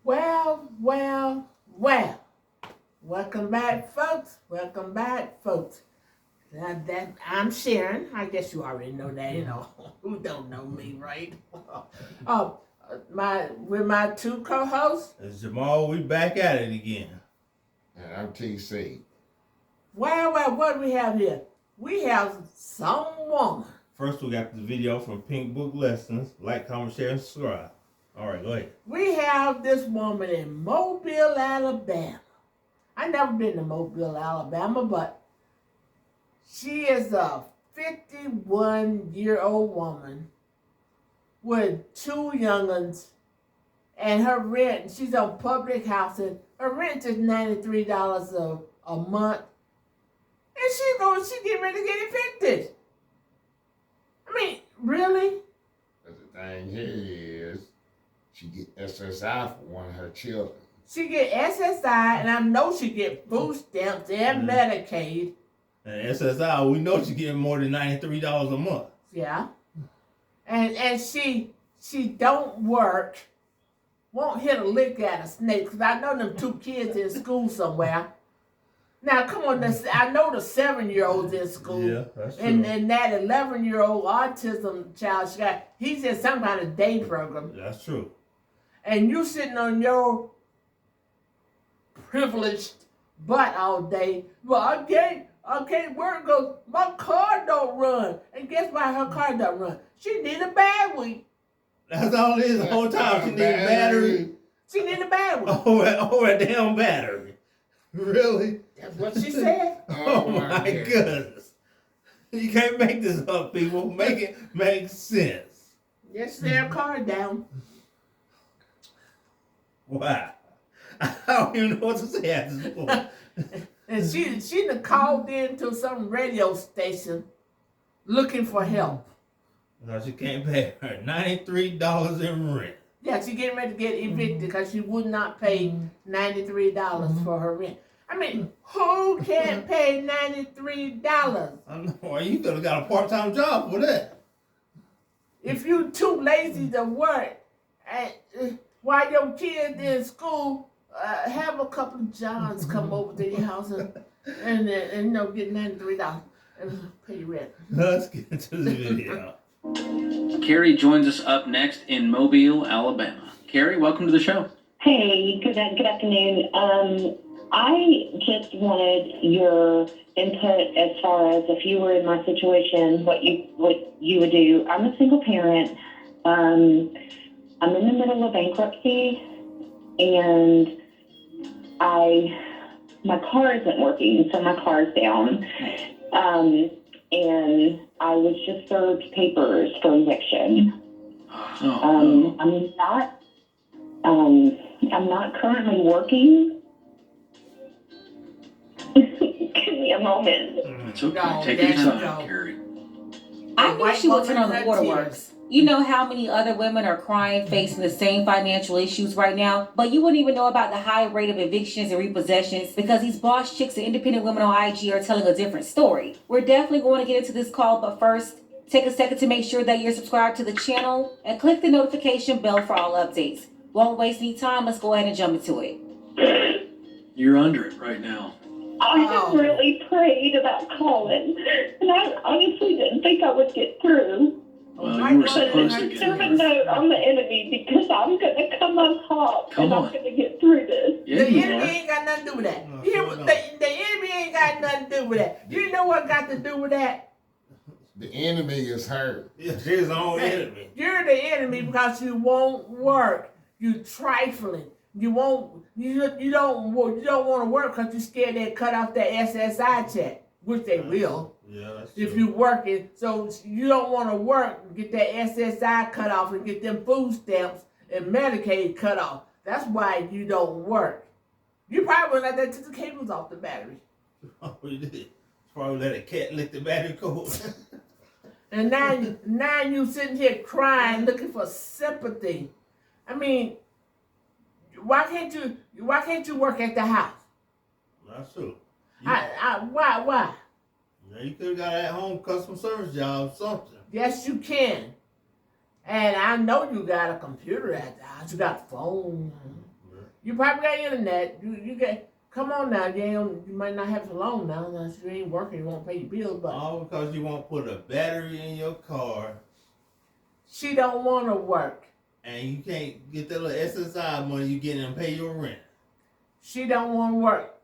Well, well, well. Welcome back, folks. Welcome back, folks. I'm Sharon. I guess you already know that, Who don't know me, right? With my two co-hosts. It's Jamal, we back at it again. And I'm TC. Well, what do we have here? We have some woman. First, we got the video from Pink Book Lessons. Like, comment, share, and subscribe. All right, go ahead. We have this woman in Mobile, Alabama. I've never been to Mobile, Alabama, but she is a 51-year-old woman with two young'uns, and her rent, she's on public housing, her rent is $93 a month, and she getting ready to get evicted. I mean, really? But the thing here is, she get SSI for one of her children. She get SSI, and I know she get food stamps and Medicaid. And SSI, we know she's getting more than $93 a month. Yeah. And she don't work, won't hit a lick at a snake, because I know them two kids in school somewhere. Now, come on, I know the 7-year-old's in school. Yeah, that's true. And that 11-year-old autism child, he's in some kind of day program. That's true. And you sitting on your privileged butt all day. Well, I can't work because my car don't run. And guess why her car don't run? She need a battery. That's all it is the whole time. She need a battery. She need a battery. Oh, a damn battery. Really? That's what she said. Oh my goodness. You can't make this up, people. Make it make sense. Yes, their car down. Wow. I don't even know what to say at this point. And she done called into some radio station looking for help. No, she can't pay her $93 in rent. Yeah, she getting ready to get evicted because she would not pay $93 for her rent. I mean, who can't pay $93? I know. You could have got a part-time job for that. If you too lazy to work, and while your kids in school, have a couple of Johns come over to your house and get $93 and pay your rent. Let's get into the video. Carrie joins us up next in Mobile, Alabama. Carrie, welcome to the show. Hey, good afternoon. I just wanted your input as far as if you were in my situation, what you would do. I'm a single parent. I'm in the middle of bankruptcy, and my car isn't working, so my car's down. And I was just served papers for eviction. I'm not currently working. Give me a moment. It's okay. No, Take your time, no. Carrie. I knew she would turn on the waterworks. You know how many other women are crying, facing the same financial issues right now, but you wouldn't even know about the high rate of evictions and repossessions because these boss chicks and independent women on IG are telling a different story. We're definitely going to get into this call, but first, take a second to make sure that you're subscribed to the channel and click the notification bell for all updates. Won't waste any time. Let's go ahead and jump into it. You're under it right now. I just really prayed about calling, and I honestly didn't think I would get through. Well, you were supposed to I'm get serving here. note on the enemy because I'm going to come on top, Come and on. I'm going to get through this. Yeah, The you enemy are. ain't got nothing to do with that. No, You hear sure what- don't. the enemy ain't got nothing to do with that. You know what got to do with that? The enemy is her. Yeah, she's his own enemy. You're the enemy because you won't work. You trifling. You won't. You don't want to work because you're scared they'll cut off that SSI check, which they will Yeah, that's if true. you working. So you don't want to work, get that SSI cut off, and get them food stamps and Medicaid cut off. That's why you don't work. You probably went out there took the cables off the battery, Oh, you did. Probably let a cat lick the battery cord. and now you sitting here crying, looking for sympathy. I mean, why can't you work at the house? That's true. Why? Yeah, you could have got an at-home customer service job, something. Yes, you can. And I know you got a computer at the house. You got a phone. Yeah. You probably got internet. You get. Come on now, you might not have it long now. Unless you ain't working, you won't pay your bills. But all because you won't put a battery in your car, she don't want to work. and you can't get that little SSI money you get and pay your rent. She don't want to work,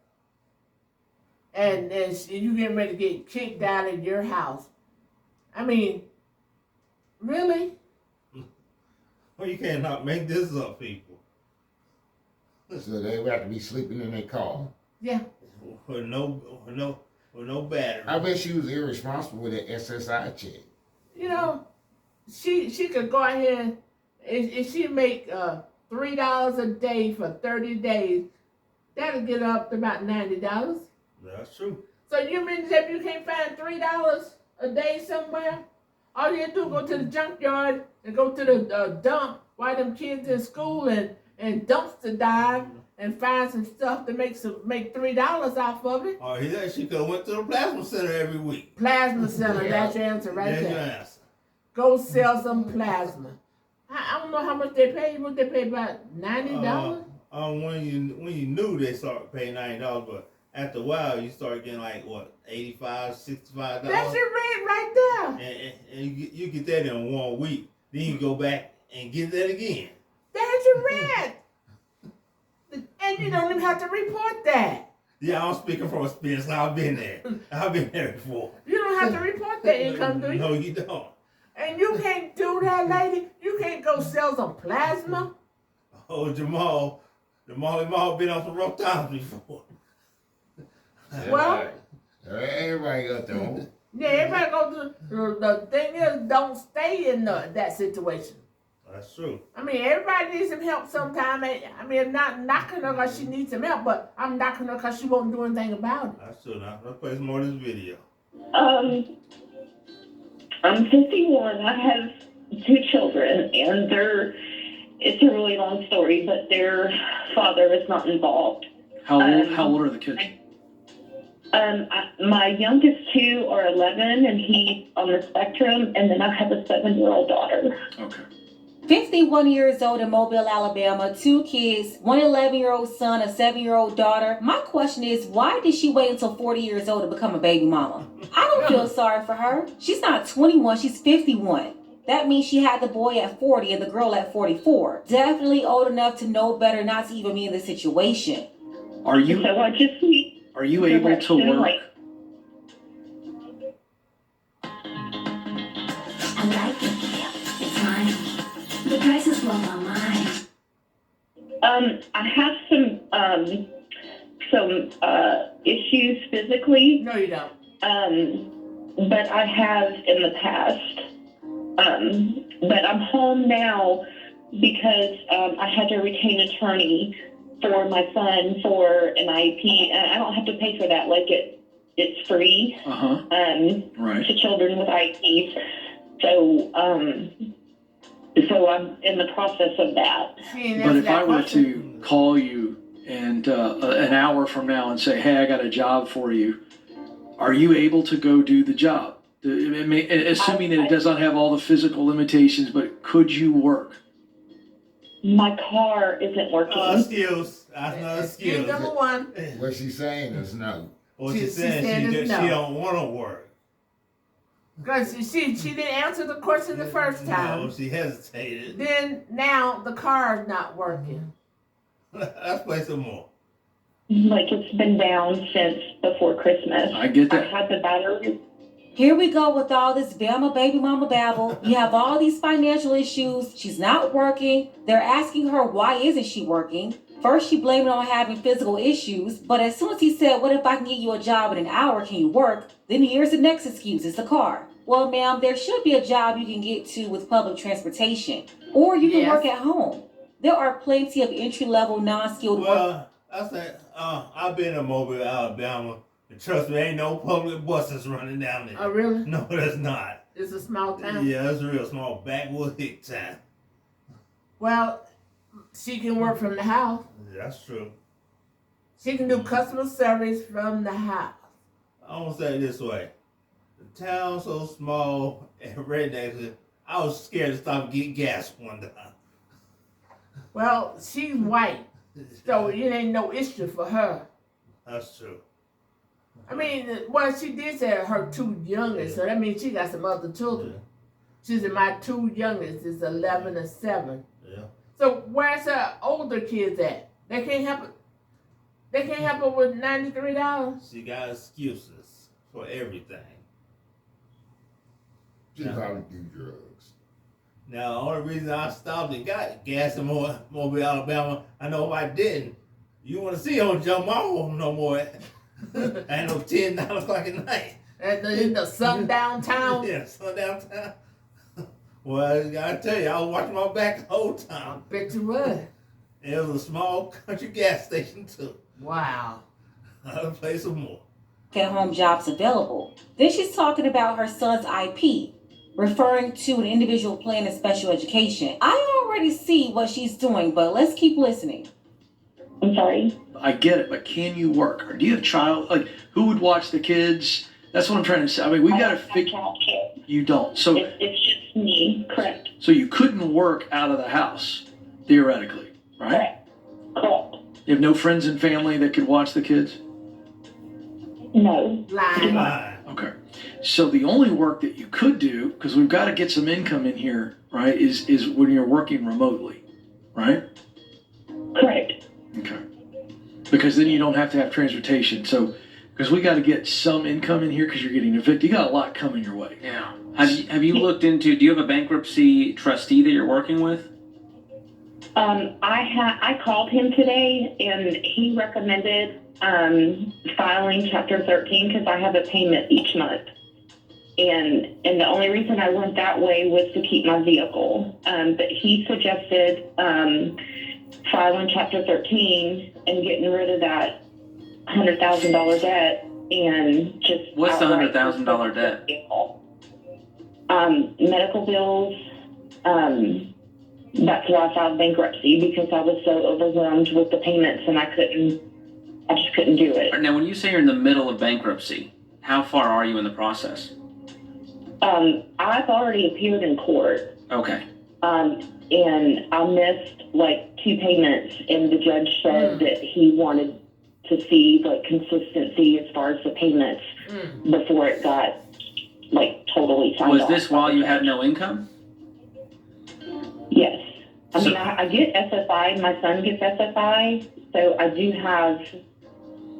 and you getting ready to get kicked out of your house. I mean, really? Well, you cannot make this up, people. So they would have to be sleeping in their car. Yeah. With no battery. I bet she was irresponsible with that SSI check. You know, she could go ahead if she make $3 a day for 30 days, that'll get up to about $90. That's true. So you mean that you can't find $3 a day somewhere? All you do is go to the junkyard and go to the dump while them kids in school and dumpster dive and find some stuff to make $3 off of it. Or she could have went to the plasma center every week. Plasma center, that's your answer right That's there. your answer. Go sell some plasma. I don't know how much they pay. What they pay, about $90? When you knew they started paying $90, but after a while you start getting like what, $85, $65. That's your rent right there. And you get that in 1 week. Then you go back and get that again. That's your rent. And you don't even have to report that. Yeah, I'm speaking from experience. I've been there. I've been there before. You don't have to report that income, do you? No, you don't. And you can't do that, lady. You can't go sell some plasma. Oh, Jamal been on some rough times before. Well, everybody got their own. yeah, everybody go to the thing is, don't stay in that situation. That's true. I mean, everybody needs some help sometime. I mean, I'm not knocking her because she needs some help, but I'm knocking her because she won't do anything about it. That's true. Now, let's play some more of this video. I'm 51. I have 2 children, and it's a really long story, but their father is not involved. How old are the kids? My youngest 2 are 11, and he's on the spectrum, and then I have a 7-year-old daughter. Okay. 51 years old in Mobile, Alabama, 2 kids, one 11-year-old son, a 7-year-old daughter. My question is, why did she wait until 40 years old to become a baby mama? I don't feel sorry for her. She's not 21, she's 51. That means she had the boy at 40 and the girl at 44. Definitely old enough to know better not to even be in this situation. Are you So I just need able to work? I like it. It's mine. The prices blow my mind. I have some issues physically. No, you don't. But I have in the past. But I'm home now because I had to retain an attorney for my son for an IEP, and I don't have to pay for that. Like it's free. Right. To children with IEPs. So I'm in the process of that. But if I were to call you and an hour from now and say, hey, I got a job for you, are you able to go do the job? Assuming that it does not have all the physical limitations, but could you work? My car isn't working. Excuse. That's not Excuse excuse. number one. What she's saying is no. What She she's said saying, it's she no. don't want to work. Because she didn't answer the question the first time. No, she hesitated. Then now the car is not working. Let's play some more. Like it's been down since before Christmas. I get that. I had the battery. Here we go with all this Bama baby mama babble. You have all these financial issues. She's not working. They're asking her, why isn't she working? First, she blamed it on having physical issues. But as soon as he said, what if I can get you a job in an hour? Can you work? Then here's the next excuse. It's the car. Well, ma'am, there should be a job you can get to with public transportation. Or you can Yes. work at home. There are plenty of entry-level, non-skilled work. Well, I said, I've been in Mobile, Alabama. And trust me, ain't no public buses running down there. Oh, really? No, that's not. It's a small town. Yeah, it's a real small backwood hick town. Well, she can work from the house. That's true. She can do customer service from the house. I want to say it this way. The town's so small and rednecks, I was scared to stop and get gas one time. Well, she's white. So it ain't no issue for her. That's true. I mean, well, she did say her two youngest, so that means she got some other children. She said my two youngest is 11 and 7. Yeah. So where's her older kids at? They can't help it. They can't help her with $93. She got excuses for everything. She probably do drugs. Now, the only reason I stopped and got gas in Mobile, Alabama, I know if I didn't, you want to see on jump my home no more. Ain't no 10, 9 o'clock at night. In the sundown town. Yeah, sundown town. Well, I gotta tell you, I was watching my back the whole I time. bet you would. And it was a small country gas station too. Wow. I'll play some more. At home jobs available. Then she's talking about her son's IP, referring to an individual plan in special education. I already see what she's doing, but let's keep listening. I'm sorry. I get it, but can you work? Or do you have child? Like, who would watch the kids? That's what I'm trying to say. I mean, we've got to figure. You don't. So It's just me. Correct. So you couldn't work out of the house, theoretically, right? Correct. You have no friends and family that could watch the kids? No. Lying. Fine. Okay. So the only work that you could do, because we've got to get some income in here, right, is when you're working remotely, right? Correct. Okay. Because then you don't have to have transportation. So, because we got to get some income in here because you're getting evicted. You got a lot coming your way. Yeah. Have you looked into, do you have a bankruptcy trustee that you're working with? I called him today and he recommended filing Chapter 13 because I have a payment each month. And the only reason I went that way was to keep my vehicle. But he suggested filing Chapter 13 and getting rid of that $100,000 debt and just What's the outright $100,000 debt? Medical bills. That's why I filed bankruptcy because I was so overwhelmed with the payments and I just couldn't do it. Now, when you say you're in the middle of bankruptcy, how far are you in the process? I've already appeared in court. Okay. And I missed like 2 payments and the judge said that he wanted to see like consistency as far as the payments before it got like totally signed off. Was this while you had no income? Yes. I mean, I get SSI. My son gets SSI, so I do have.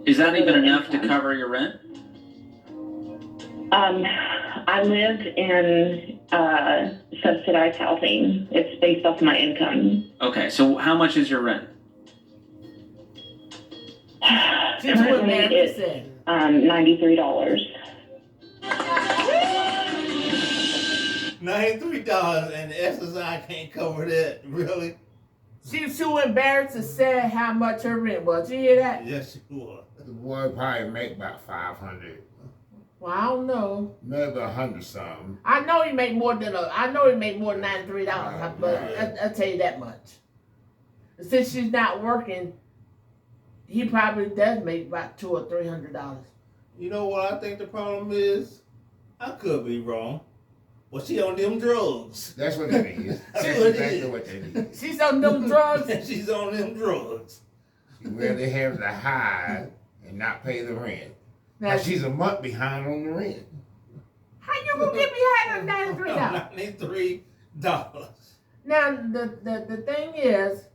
Is that even enough to cover your rent? I live in subsidized housing. It's based off my income. Okay, so how much is your rent? Currently, it's $93. $93 and the SSI can't cover that, really? She was too embarrassed to say how much her rent was. You hear that? Yes, she was. The boy probably make about 500, Well, I don't know. maybe 100 something. I know he make more than $93, but I'll tell you that much. Since she's not working, he probably does make about $200 or $300. You know what I think the problem is? I could be wrong. Well, she on them drugs. That's what that is. That's That's what it exactly is. what that is. She's on them drugs. She's on them drugs. She rather have the high and not pay the rent. Now, Now she's a month behind on the rent. how you gonna get behind on $93? $93. Now the thing is,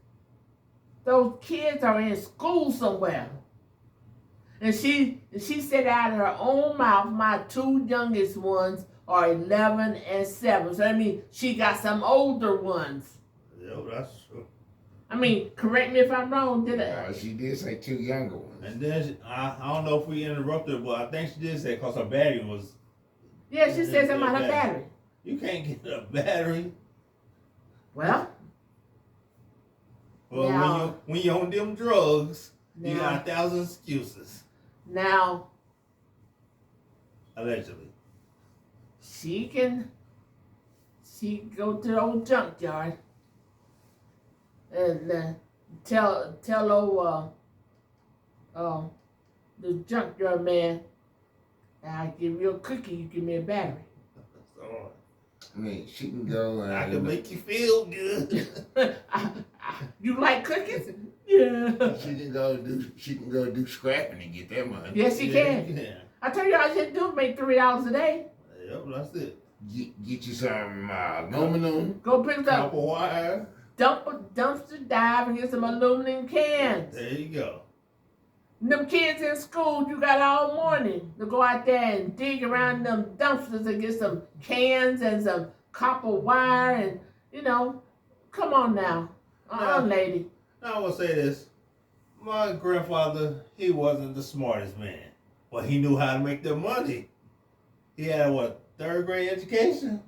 those kids are in school somewhere, and she said out of her own mouth, my 2 youngest ones are 11 and 7. So that means she got some older ones. Yeah, that's true. I mean, correct me if I'm wrong. Did I? She did say 2 younger ones. And then I don't know if we interrupted, but I think she did say because her battery was. Yeah, she said something about her battery. You can't get a battery. Well, Well, now, when you're on them drugs, you now, got 1,000 excuses. now Allegedly. she can go to the old junkyard and tell old the junkyard man, I give you a cookie, you give me a battery. So, I mean, she can go and I can make you feel good. You like cookies? Yeah. She can go do scrapping and get that money. Yes, she can. Yeah. I tell you, all you have to do is make $3 a day. Yep, that's it. Get you some aluminum, Go pick up Copper wire. dumpster dive and get some aluminum cans. There you go. Them kids in school, you got all morning to go out there and dig around them dumpsters and get some cans and some copper wire and, come on now. Lady. Now I will say this. My grandfather, he wasn't the smartest man, but he knew how to make their money. He had what, 3rd grade education?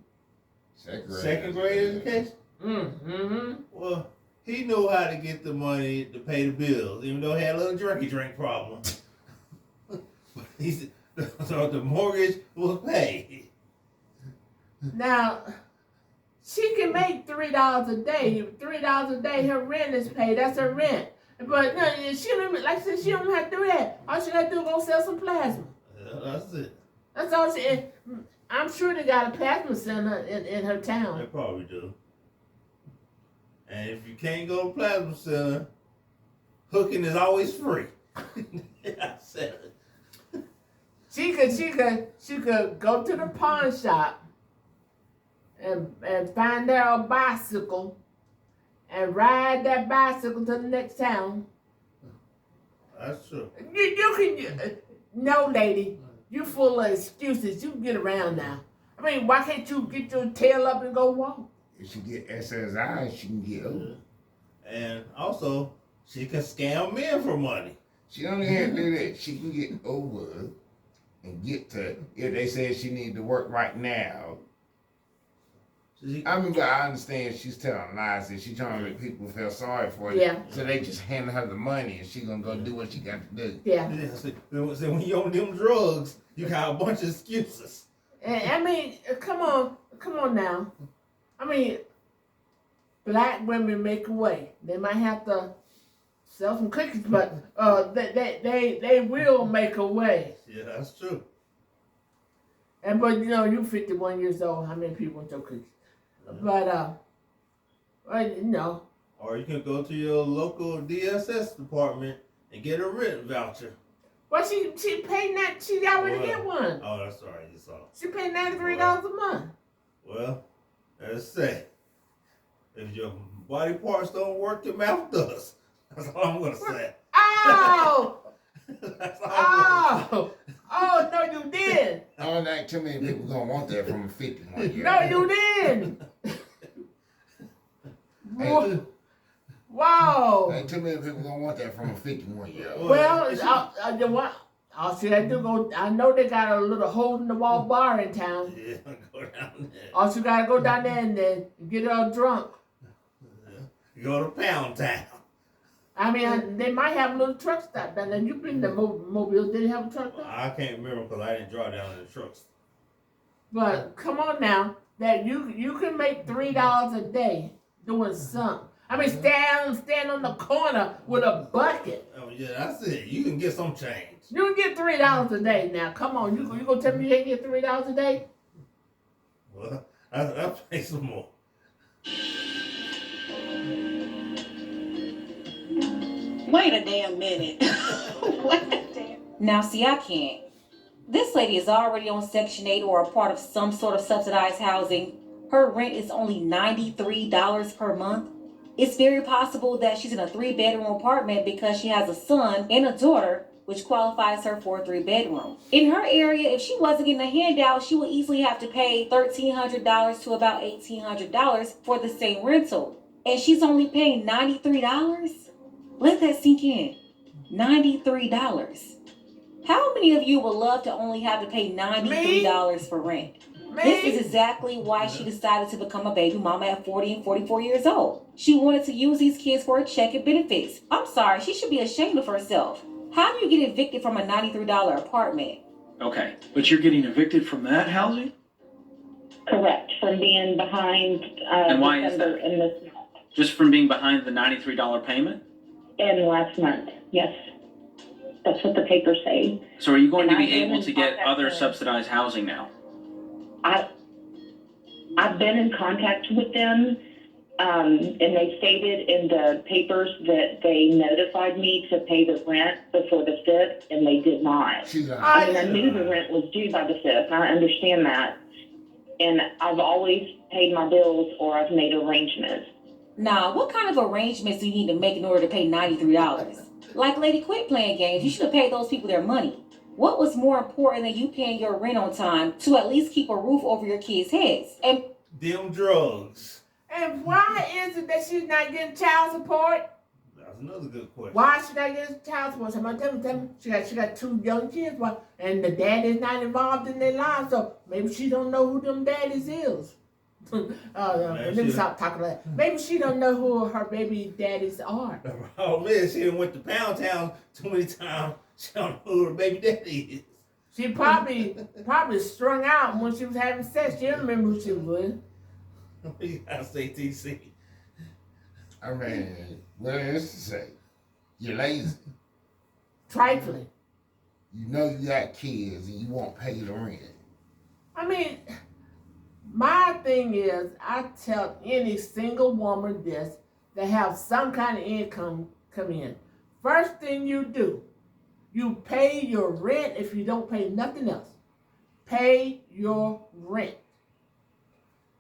Second grade education? Mm-hmm. Well, he knew how to get the money to pay the bills, even though he had a little drink problem. He said, so the mortgage was paid. Now, she can make $3 a day. $3 a day, her rent is paid. That's her rent. But no, she don't, like I said, she don't have to do that. All she got to do is go sell some plasma. Yeah, that's it. That's all she. I'm sure they got a plasma center in her They town. probably do. And if you can't go to plasma center, hooking is always free. I said it. She could go to the pawn shop and find there a bicycle and ride that bicycle to the next town. That's true. You can. No, lady. You full of excuses. You can get around now. I mean, why can't you get your tail up and go walk? If she get SSI, she can get over. And also, she can scam men for money. She don't even have to do that. She can get over and get to, if they say she need to work right now. I understand she's telling lies and she's trying to make people feel sorry for her. Yeah. So they just hand her the money and she gonna go do what she got to do. Yeah. So when you on them drugs, you got a bunch of excuses. And, I mean, come on now. I mean, black women make a way. They might have to sell some cookies, but they will make a way. Yeah, that's true. But you're 51 years old. How many people want your cookies? But Or you can go to your local DSS department and get a rent voucher. Well, she paid that. She already get one. Oh, that's right. You saw. She paid $93 a month. Well, let's say if your body parts don't work, your mouth does. That's all I'm gonna say. Oh! That's all I'm gonna say. Oh, no, you didn't. I don't think too many people gonna want that from a 51 year. No, you didn't. Ain't, Wow. ain't too many people gonna want that from a 51-year-old. Well, all she had to do go. I know they got a little hole in the wall bar in town. Yeah, go down there. All she gotta go down there and then get all drunk. You go to Pound Town. I mean, they might have a little truck stop down there. You been to Mobile? Did they have a truck stop? I can't remember because I didn't drive down in the trucks. But come on now, that you can make $3 a day doing something. I mean, stand on the corner with a bucket. Oh yeah, that's it. You can get some change. You can get $3 a day now. Come on, you gonna tell me you can't get $3 a day? Well, I'll pay some more. Wait a damn minute. Wait a damn. Now, see, I can't. This lady is already on Section 8 or a part of some sort of subsidized housing. Her rent is only $93 per month. It's very possible that she's in a 3-bedroom apartment because she has a son and a daughter, which qualifies her for a 3-bedroom. In her area, if she wasn't getting a handout, she would easily have to pay $1,300 to about $1,800 for the same rental. And she's only paying $93? Let that sink in. $93. How many of you would love to only have to pay $93 for rent? This is exactly why she decided to become a baby mama at 40 and 44 years old. She wanted to use these kids for a check and benefits. I'm sorry, she should be ashamed of herself. How do you get evicted from a $93 apartment? Okay, but you're getting evicted from that housing? Correct, from being behind And why is December that? in this month. Just from being behind the $93 payment? In last month, yes. That's what the papers say. So are you going to And be I've been able in to get contact other with- subsidized housing now? I've been in contact with them. And they stated in the papers that they notified me to pay the rent before the 5th, and they did not. I mean, I knew the rent was due by the 5th. I understand that. And I've always paid my bills or I've made arrangements. Now, what kind of arrangements do you need to make in order to pay $93? Like, lady, quit playing games. You should have paid those people their money. What was more important than you paying your rent on time to at least keep a roof over your kids' heads? And them drugs. And why is it that she's not getting child support? That's another good question. Why is she not getting child support? Somebody tell me. She got 2 young kids, and the dad is not involved in their lives, so maybe she don't know who them daddies is. Let me stop talking like that. Maybe she don't know who her baby daddies are. The problem is she done went to Pound Town too many times. She don't know who her baby daddy is. She probably strung out when she was having sex. She don't remember who she was with. You gotta say TC. I mean, what is to say? You're lazy. Trifling. You know you got kids and you won't pay the rent. I mean, my thing is, I tell any single woman this that have some kind of income come in. First thing you do, you pay your rent if you don't pay nothing else. Pay your rent.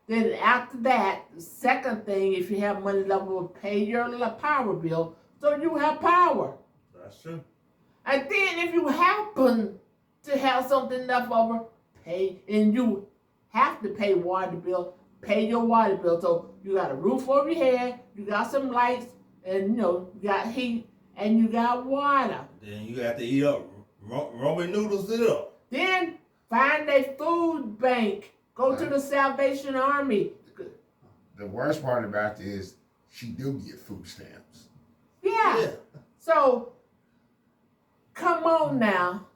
Then after that, the second thing, if you have money left, will pay your power bill so you have power. That's true. And then if you happen to have something left over, pay, and you have to pay water bill, pay your water bill. So you got a roof over your head, you got some lights, and you got heat, and you got water. Then you have to eat up Roman noodles it up. Then find a food bank. Go to the Salvation Army. The worst part about it is she do get food stamps. Yeah. So come on now.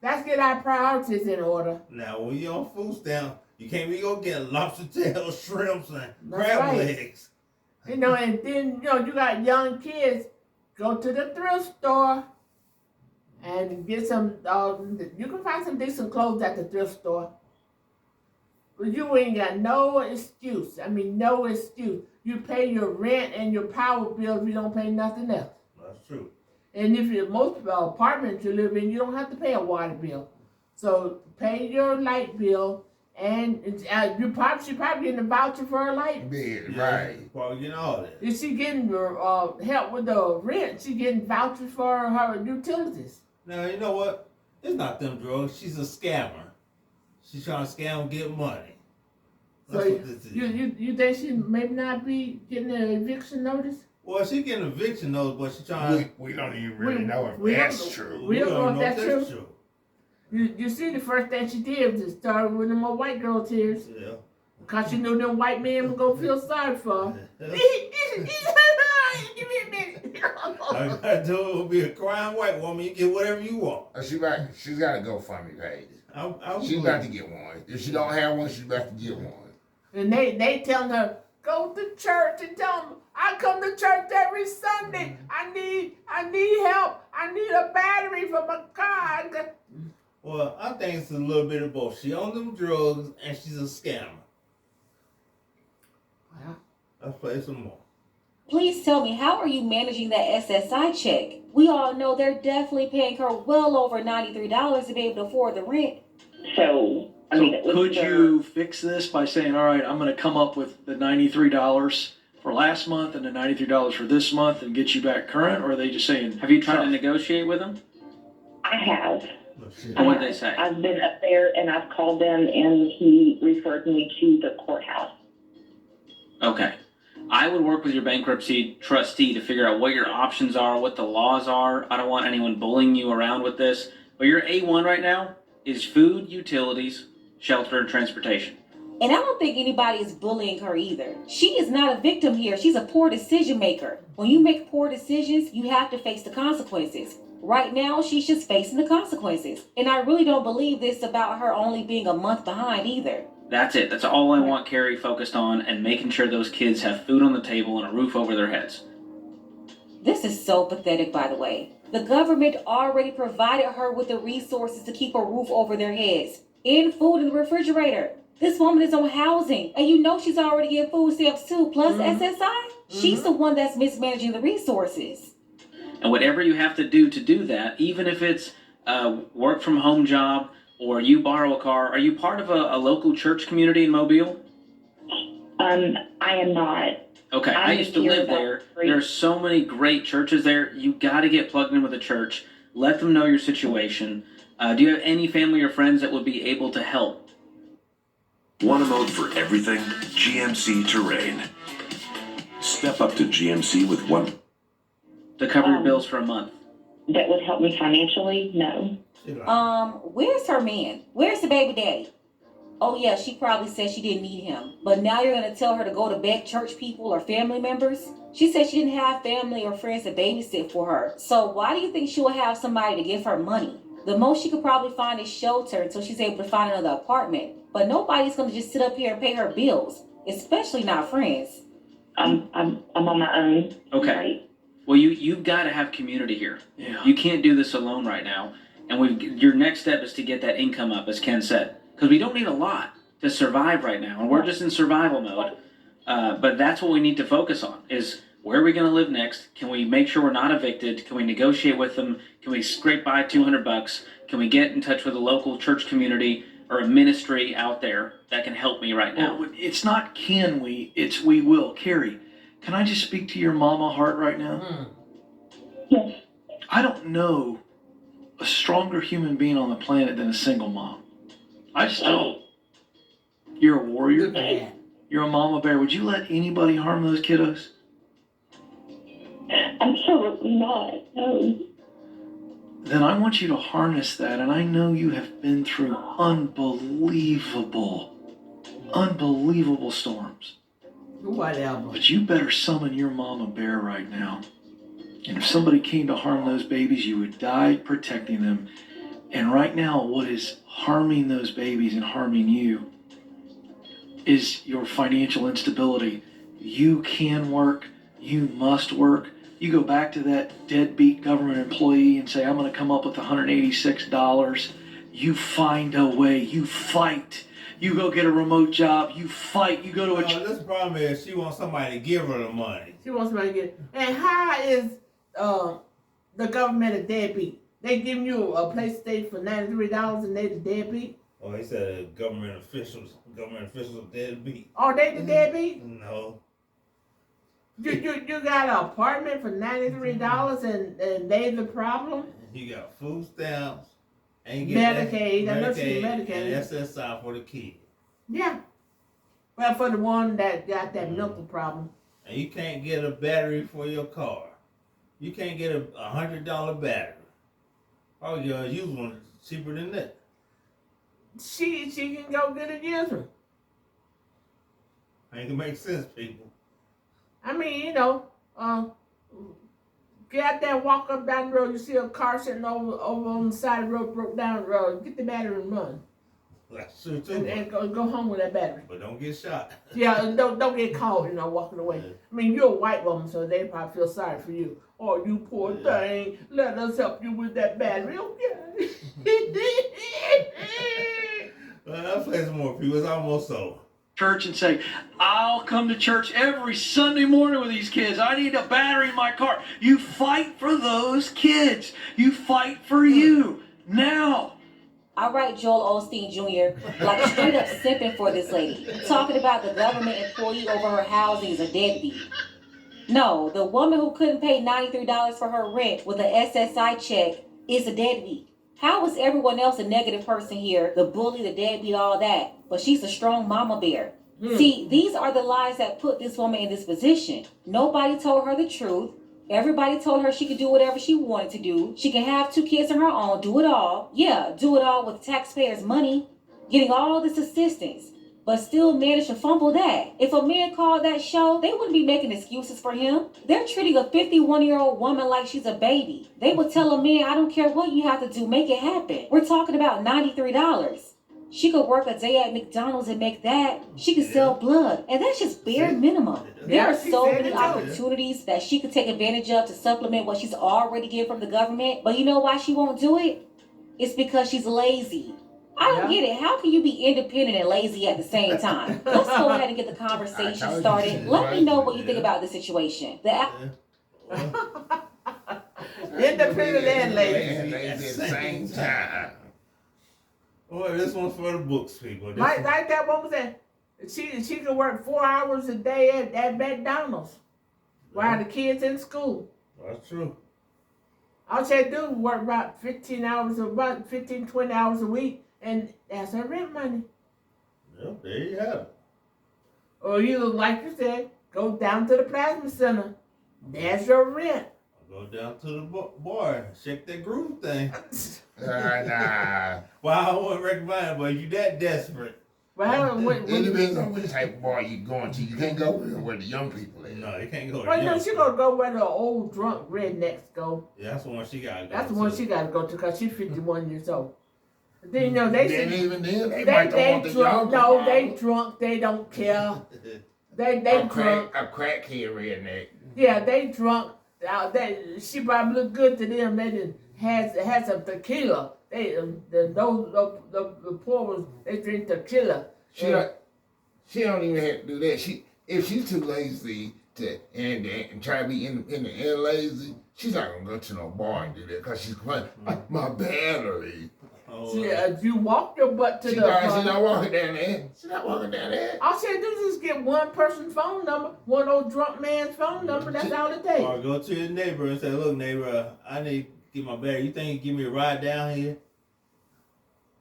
Let's get our priorities in order. Now, when you're on food stamp, you can't be go get lobster tails, shrimps, and That's crab right. legs. And then, you got young kids. Go to the thrift store and get some, you can find some decent clothes at the thrift store. But you ain't got no excuse. I mean, no excuse. You pay your rent and your power bill if you don't pay nothing else. That's true. And if you're most apartments you live in, you don't have to pay a water bill. So pay your light bill, and she probably getting a voucher for her light. Yeah, Yeah, right. probably getting all that. Is she getting help with the rent? She getting vouchers for her utilities. Now, you know what? It's not them drugs. She's a scammer. She's trying to scam and get money. That's So what this is. you think she maybe not be getting an eviction notice? Well, she getting eviction notice, but she's trying. We don't even really know if we that's don't- true. we don't know if that's that's true. You see, the first thing she did was to start with them old white girl tears. Yeah. Because she knew them white men were going to feel sorry for her. Give me a minute. All you gotta do will be a crying white woman. You get whatever you want. She's got a GoFundMe page. I'm She's about to get one. If she don't have one, she's about to get one. And they telling her, go to church and tell them, I come to church every Sunday. I need help. I need a battery for my car. Well, I think it's a little bit of both. She on them drugs and she's a scammer. Well, Let's play some more. please tell me, how are you managing that SSI check? We all know they're definitely paying her well over $93 to be able to afford the rent. So, I So mean, it was could their- you fix this by saying, all right, I'm going to come up with the $93 for last month and the $93 for this month and get you back current? Or are they just saying, Have you tried to negotiate with them? I have. And what'd they say? I've been up there and I've called them, and he referred me to the courthouse. Okay. I would work with your bankruptcy trustee to figure out what your options are, what the laws are. I don't want anyone bullying you around with this. But your A1 right now is food, utilities, shelter, and transportation. And I don't think anybody is bullying her either. She is not a victim here. She's a poor decision maker. When you make poor decisions, you have to face the consequences. Right now, she's just facing the consequences. And I really don't believe this about her only being a month behind either. That's it. That's all I want Carrie focused on, and making sure those kids have food on the table and a roof over their heads. This is so pathetic, by the way. The government already provided her with the resources to keep a roof over their heads and food in the refrigerator. This woman is on housing, and you know she's already getting food stamps too, plus SSI. She's the one that's mismanaging the resources. And whatever you have to do that, even if it's a work from home job or you borrow a car, are you part of a local church community in Mobile? I am not. Okay, I used to live there. There are so many great churches there. You got to get plugged in with a church. Let them know your situation. Do you have any family or friends that would be able to help? Want a mode for everything? GMC Terrain. Step up to GMC with one. To cover your bills for a month. That would help me financially? No. Where's her man? Where's the baby daddy? Oh yeah, she probably said she didn't need him. But now you're gonna tell her to go to beg church people or family members? She said she didn't have family or friends to babysit for her. So why do you think she will have somebody to give her money? The most she could probably find is shelter until she's able to find another apartment. But nobody's gonna just sit up here and pay her bills, especially not friends. I'm on my own. Okay. Right? Well, you've got to have community here. Yeah. You can't do this alone right now. And your next step is to get that income up, as Ken said, because we don't need a lot to survive right now, and we're just in survival mode. But that's what we need to focus on: is where are we going to live next? Can we make sure we're not evicted? Can we negotiate with them? Can we scrape by $200? Can we get in touch with a local church community or a ministry out there that can help me right now? Well, it's not can we, it's we will. Carrie, can I just speak to your mama heart right now? Yes. I don't know a stronger human being on the planet than a single mom. I just don't. You're a warrior. Yeah. You're a mama bear. Would you let anybody harm those kiddos? Absolutely not. No. Then I want you to harness that, and I know you have been through unbelievable storms. Whatever. But you better summon your mama bear right now. And if somebody came to harm those babies, you would die protecting them. And right now, what is harming those babies and harming you is your financial instability. You can work. You must work. You go back to that deadbeat government employee and say, I'm going to come up with $186. You find a way. You fight. You go get a remote job. You fight. You go to a... This problem is she wants somebody to give her the money. She wants somebody to get. And how is the government a deadbeat? They giving you a place to stay for $93 and they the deadbeat? Oh, he said government officials are deadbeat. Are they the deadbeat? No. You got an apartment for $93 and they the problem? You got food stamps. And Medicaid. I know she's And Medicaid. SSI for the kid. Yeah. Well, for the one that got that mental problem. And you can't get a battery for your car. You can't get a $100 battery. Oh, you're gonna use one cheaper than that. She can go get a user. Ain't gonna make sense, people. I mean, get out there, walk up down the road, you see a car sitting over on the side of the road, broke down the road, get the battery and run. That's true too. And go home with that battery. But don't get shot. Yeah, and don't get caught, walking away. I mean, you're a white woman, so they probably feel sorry for you. Oh, you poor thing. Let us help you with that battery, okay? I'll play some more people. It's almost over. church and say, I'll come to church every Sunday morning with these kids. I need a battery in my car. You fight for those kids. You fight for you now. All right, Joel Osteen Jr., like straight up simping for this lady. Talking about the government employee over her housing is a deadbeat. No, the woman who couldn't pay $93 for her rent with an SSI check is a deadbeat. How is everyone else a negative person here? The bully, the deadbeat, all that. But she's a strong mama bear. See, these are the lies that put this woman in this position. Nobody told her the truth. Everybody told her she could do whatever she wanted to do. She can have 2 kids of her own, do it all. Yeah, do it all with taxpayers' money, getting all this assistance, but still manage to fumble that. If a man called that show, they wouldn't be making excuses for him. They're treating a 51-year-old woman like she's a baby. They would tell a man, I don't care what you have to do, make it happen. We're talking about $93. She could work a day at McDonald's and make that. She could sell blood. And that's just bare minimum. There are so many opportunities that she could take advantage of to supplement what she's already getting from the government. But you know why she won't do it? It's because she's lazy. I don't get it. How can you be independent and lazy at the same time? Let's go ahead and get the conversation started. Let me know what you think about the situation. Independent and lazy. At the same time. Well, this one's for the books, people. Like that woman said, she could work 4 hours a day at McDonald's while the kids in school. That's true. All she had to do was work about 15, 20 hours a week, and that's her rent money. Yep, there you have it. Or you, like you said, go down to the plasma center. That's your rent. Go down to the bar, shake that groove thing. Nah. Well, I wouldn't recommend it, but you that desperate. Well, It depends on which type of bar you going to. You can't go where the young people at. No, you can't go. Well, no, she gonna go where the old drunk rednecks go. Yeah, that's the one she got to go. That's the one she got to go to because she's 51 years old. Then, you know, they even then, they drunk. No, they drunk. They don't care. They drunk. A crackhead redneck. Yeah, they drunk. She probably look good to them. They didn't had some tequila. The poor ones, they drink tequila. She don't even have to do that. If she's too lazy and try to be independent and lazy, she's not gonna go to no bar and do that because she's complaining, my battery. You walk your butt to She's not walking down there. She's not walking down there. All she had to do is just get one person's phone number, one old drunk man's phone number. That's all it takes. Or go to your neighbor and say, look, neighbor, I need to get my battery. You think you can give me a ride down here?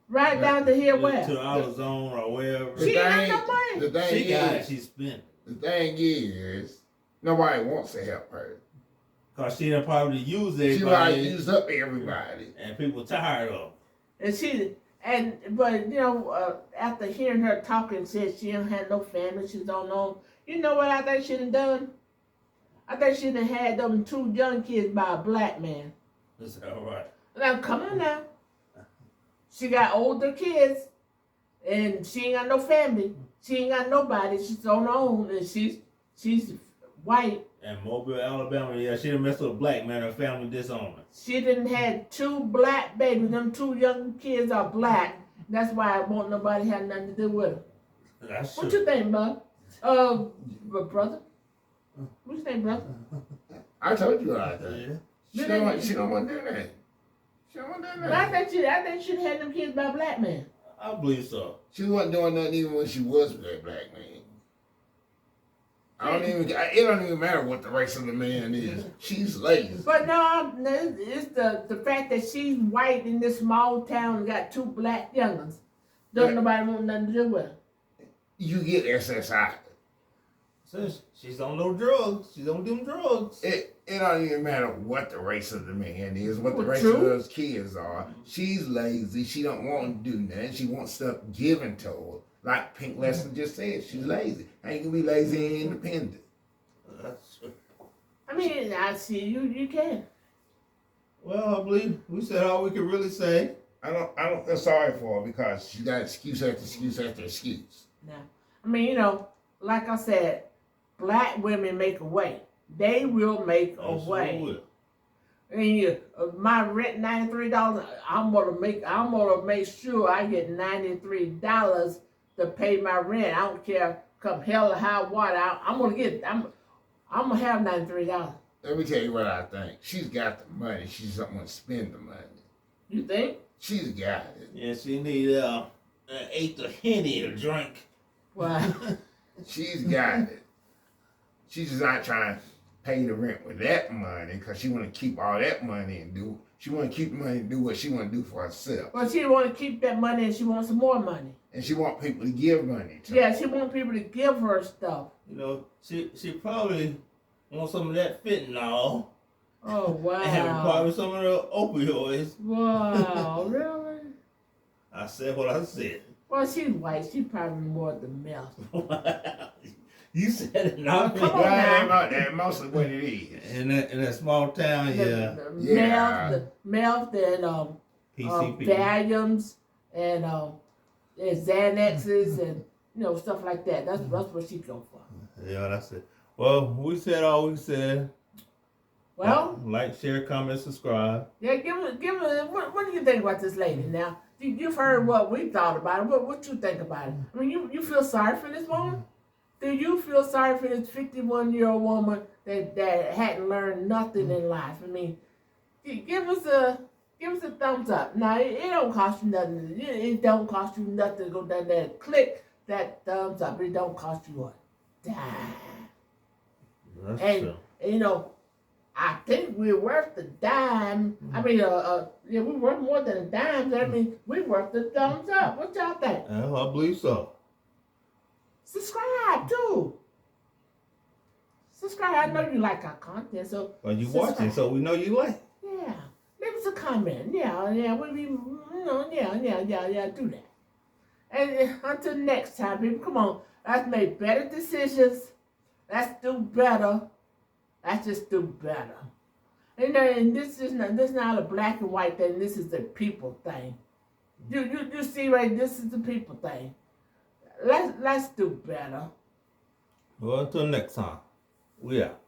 Right down to here where? To the AutoZone or wherever. She ain't got no money. She got it. She spent. The thing is, nobody wants to help her. Because she done probably used everybody. She probably used up everybody. And people tired of her. But you know, after hearing her talking, said she don't have no family, she don't know. You know what I think she done done? I think she done had them 2 young kids by a black man. That's all right. Now come on now. She got older kids, and she ain't got no family. She ain't got nobody. She's on her own, and she's white. And Mobile, Alabama, yeah, she done messed with a black man, her family disowned her. She done had 2 black babies. Them 2 young kids are black. That's why I won't nobody have nothing to do with her. That's What true. you think, bud? Brother? What you think, brother? I told you what I think. Yeah. She don't want to do that. She don't want to do But that. I think she'd had them kids by a black man. I believe so. She wasn't doing nothing even when she was with that black man. It don't even matter what the race of the man is. She's lazy. But no, it's the fact that she's white in this small town and got 2 black young'uns. Don't nobody want nothing to do with her. You get SSI. So she's on no drugs. She's on them drugs. It don't even matter what the race of the man is, what the Well, race true. of those kids are. She's lazy. She don't want to do nothing. She wants stuff given to her. Like Pink Leslie just said, she's lazy. I ain't gonna be lazy and independent. That's true. I mean, I see you can. Well, I believe we said all we could really say. I don't feel sorry for her because she got excuse after excuse after excuse. Now, I mean, you know, like I said, black women make a way. They will make a way. And my rent $93. I'm gonna make sure I get $93 to pay my rent. I don't care, come hell or high water. I'm gonna have $93. Let me tell you what I think. She's got the money. She just don't want to spend the money. You think? She's got it. Yeah, she need an eighth of Henny to drink. Why? She's got it. She's just not trying to pay the rent with that money because she want to keep all that money and do. She want to keep the money and do what she want to do for herself. Well, she want to keep that money and she wants some more money. And she want people to give money to Yeah, her. she want people to give her stuff. You know, she probably wants some of that fentanyl. Oh, wow. And probably some of the opioids. Wow, really? I said what I said. Well, she's white. She probably more the meth. You said it, not me. Come on now. That's mostly what it is. In that small town, yeah. The meth and PCP. Valiums and Xanaxes and stuff like that. That's what she go for. Yeah, that's it. Well, we said all we said. Well, like, share, comment, subscribe. yeah. Give me. What do you think about this lady now? you've heard what we thought about it. What you think about it? I mean, you feel sorry for this woman? Do you feel sorry for this 51-year-old woman that hadn't learned nothing in life? I mean, give us a thumbs up. Now it don't cost you nothing. It don't cost you nothing to go down there and click that thumbs up. It don't cost you a dime. That's And you know, I think we're worth the dime. I mean, yeah, we're worth more than a dime. I mean, we're worth the thumbs up. What y'all think? I believe so. Subscribe too. Subscribe. I know you like our content, so. Well, you subscribe. watching, so we know you like. Yeah. Leave us a comment. Yeah. We be, do that. And until next time, people, come on. Let's make better decisions. Let's do better. Let's just do better. And this is not a black and white thing. This is a people thing. You see, right? This is the people thing. Let's do better. Well, until next time, we out.